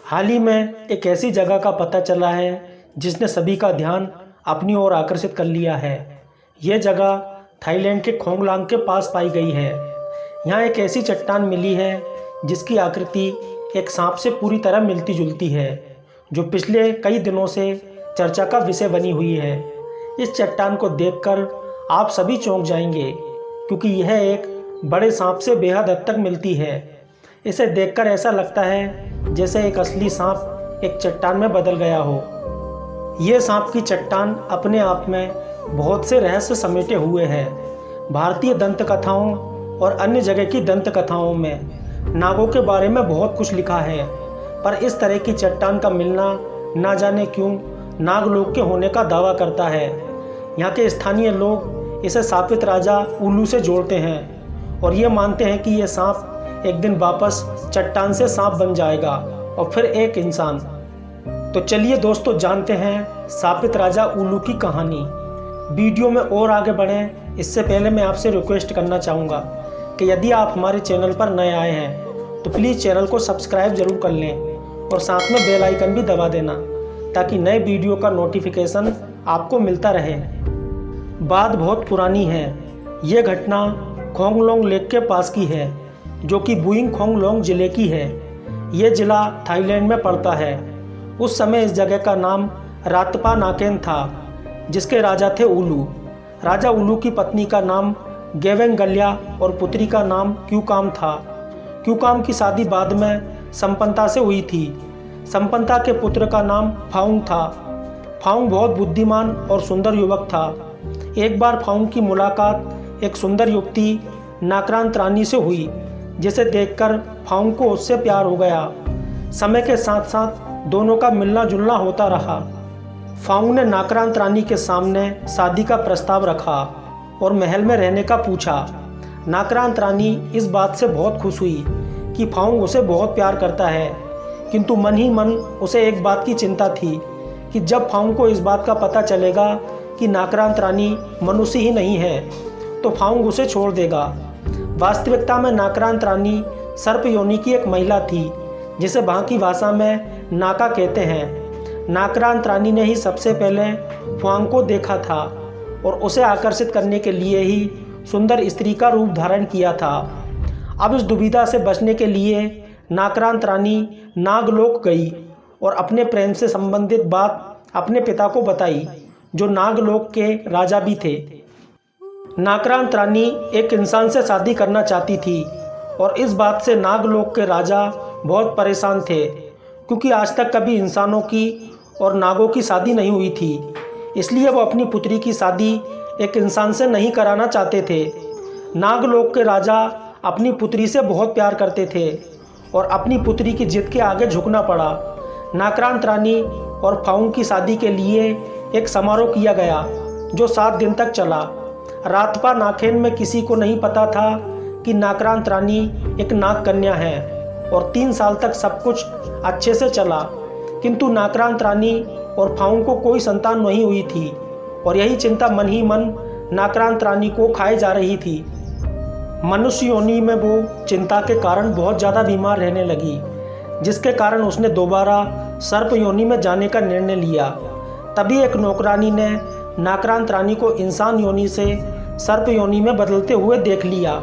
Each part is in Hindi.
हाल ही में एक ऐसी जगह का पता चला है जिसने सभी का ध्यान अपनी ओर आकर्षित कर लिया है। यह जगह थाईलैंड के खोंगलांग के पास पाई गई है। यहाँ एक ऐसी चट्टान मिली है जिसकी आकृति एक सांप से पूरी तरह मिलती जुलती है, जो पिछले कई दिनों से चर्चा का विषय बनी हुई है। इस चट्टान को देखकर आप सभी चौंक जाएंगे, क्योंकि यह एक बड़े सांप से बेहद हद तक मिलती है। इसे देखकर ऐसा लगता है जैसे एक असली सांप एक चट्टान में बदल गया हो। ये सांप की चट्टान अपने आप में बहुत से रहस्य समेटे हुए है। भारतीय दंत कथाओं और अन्य जगह की दंत कथाओं में नागों के बारे में बहुत कुछ लिखा है, पर इस तरह की चट्टान का मिलना ना जाने क्यों नागलोक के होने का दावा करता है। यहाँ के स्थानीय लोग इसे शापित राजा उल्लू से जोड़ते हैं और ये मानते हैं कि यह सांप एक दिन वापस चट्टान से सांप बन जाएगा और फिर एक इंसान। तो चलिए दोस्तों, जानते हैं शापित राजा उल्लू की कहानी। वीडियो में और आगे बढ़ें इससे पहले मैं आपसे रिक्वेस्ट करना चाहूँगा कि यदि आप हमारे चैनल पर नए आए हैं तो प्लीज़ चैनल को सब्सक्राइब जरूर कर लें और साथ में बेल आइकन भी दबा देना, ताकि नए वीडियो का नोटिफिकेशन आपको मिलता रहे। बात बहुत पुरानी है। ये घटना खोंगलोंग लेक के पास की है, जो कि बुइंग खोंगलोंग जिले की है। ये ज़िला थाईलैंड में पड़ता है। उस समय इस जगह का नाम रातपा नाकेन था, जिसके राजा थे उल्लू। राजा उल्लू की पत्नी का नाम गेवेंगल्या और पुत्री का नाम क्यूकाम था। क्यूकाम की शादी बाद में संपन्ता से हुई थी। संपन्ता के पुत्र का नाम फाउंग था। फाउंग बहुत बुद्धिमान और सुंदर युवक था। एक बार फाउंग की मुलाकात एक सुंदर युवती नाक्रांत रानी से हुई, जिसे देखकर फाउंग को उससे प्यार हो गया। समय के साथ साथ दोनों का मिलना जुलना होता रहा। फाउंग ने नाक्रांत रानी के सामने शादी का प्रस्ताव रखा और महल में रहने का पूछा। नाक्रांत रानी इस बात से बहुत खुश हुई कि फाउंग उसे बहुत प्यार करता है, किंतु मन ही मन उसे एक बात की चिंता थी कि जब फाउंग को इस बात का पता चलेगा कि नाक्रांत रानी मनुष्य ही नहीं है तो फाउंग उसे छोड़ देगा। वास्तविकता में नाक्रांत रानी सर्प योनि की एक महिला थी, जिसे वहाँ की भाषा में नाका कहते हैं। नाक्रांत रानी ने ही सबसे पहले फाउंग को देखा था और उसे आकर्षित करने के लिए ही सुंदर स्त्री का रूप धारण किया था। अब इस दुविधा से बचने के लिए नाक्रांत रानी नागलोक गई और अपने प्रेम से संबंधित बात अपने पिता को बताई, जो नागलोक के राजा भी थे। नाक्रांत रानी एक इंसान से शादी करना चाहती थी और इस बात से नागलोक के राजा बहुत परेशान थे, क्योंकि आज तक कभी इंसानों की और नागों की शादी नहीं हुई थी। इसलिए वो अपनी पुत्री की शादी एक इंसान से नहीं कराना चाहते थे। नागलोक के राजा अपनी पुत्री से बहुत प्यार करते थे और अपनी पुत्री की जिद के आगे झुकना पड़ा। नाक्रांत रानी और फाउंग की शादी के लिए एक समारोह किया गया, जो 7 दिन तक चला। रातपा नाकेन में किसी को नहीं पता था कि नाक्रांत रानी एक नाग कन्या है और 3 साल तक सब कुछ अच्छे से चला, किंतु नाक्रांत रानी और फाउंग को कोई संतान नहीं हुई थी और यही चिंता मन ही मन नाक्रांत रानी को खाए जा रही थी। मनुष्य योनि में वो चिंता के कारण बहुत ज़्यादा बीमार रहने लगी, जिसके कारण उसने दोबारा सर्प योनि में जाने का निर्णय लिया। तभी एक नौकरानी ने नाक्रांत रानी को इंसान योनि से सर्प योनि में बदलते हुए देख लिया।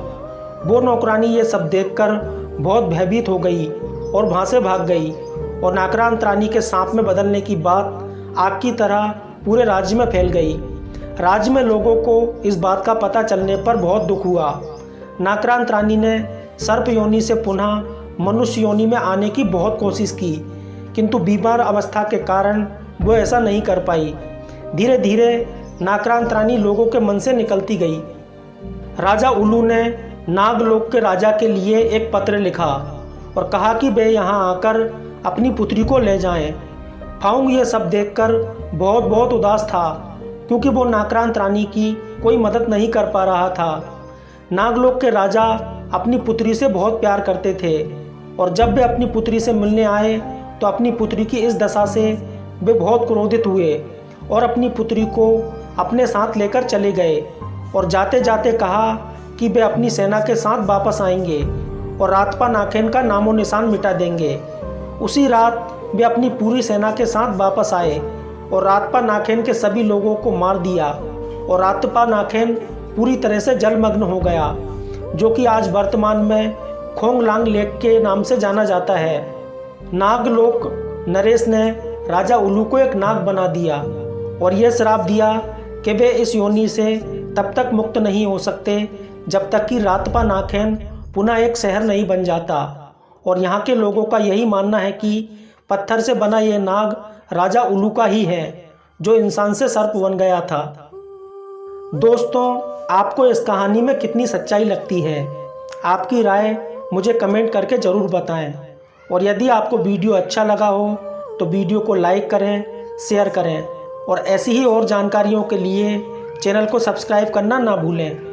वो नौकरानी ये सब देखकर बहुत भयभीत हो गई और वहाँ से भाग गई और नाक्रांत रानी के सांप में बदलने की बात आग की तरह पूरे राज्य में फैल गई। राज्य में लोगों को इस बात का पता चलने पर बहुत दुख हुआ। नाक्रांत रानी ने सर्प योनि से पुनः मनुष्य योनि में आने की बहुत कोशिश की, किंतु बीमार अवस्था के कारण वो ऐसा नहीं कर पाई। धीरे धीरे नाक्रांत रानी लोगों के मन से निकलती गई। राजा उल्लू ने नागलोक के राजा के लिए एक पत्र लिखा और कहा कि वे यहाँ आकर अपनी पुत्री को ले जाएं। फाउंग ये सब देखकर बहुत उदास था, क्योंकि वो नाक्रांत रानी की कोई मदद नहीं कर पा रहा था। नागलोक के राजा अपनी पुत्री से बहुत प्यार करते थे और जब वे अपनी पुत्री से मिलने आए तो अपनी पुत्री की इस दशा से वे बहुत क्रोधित हुए और अपनी पुत्री को अपने साथ लेकर चले गए और जाते जाते कहा कि वे अपनी सेना के साथ वापस आएंगे और रातपा नाकेन का नामो निशान मिटा देंगे। उसी रात वे अपनी पूरी सेना के साथ वापस आए और रातपा नाखेन के सभी लोगों को मार दिया और रातपा नाखेन पूरी तरह से जलमग्न हो गया, जो कि आज वर्तमान में खोंगलांग लेक के नाम से जाना जाता है। नागलोक नरेश ने राजा उल्लू को एक नाग बना दिया और यह श्राप दिया कि वे इस योनि से तब तक मुक्त नहीं हो सकते जब तक कि रातपा नाखेन पुनः एक शहर नहीं बन जाता। और यहाँ के लोगों का यही मानना है कि पत्थर से बना यह नाग राजा उल्लू का ही है, जो इंसान से सर्प बन गया था। दोस्तों, आपको इस कहानी में कितनी सच्चाई लगती है? आपकी राय मुझे कमेंट करके ज़रूर बताएं। और यदि आपको वीडियो अच्छा लगा हो तो वीडियो को लाइक करें, शेयर करें और ऐसी ही और जानकारियों के लिए चैनल को सब्सक्राइब करना ना भूलें।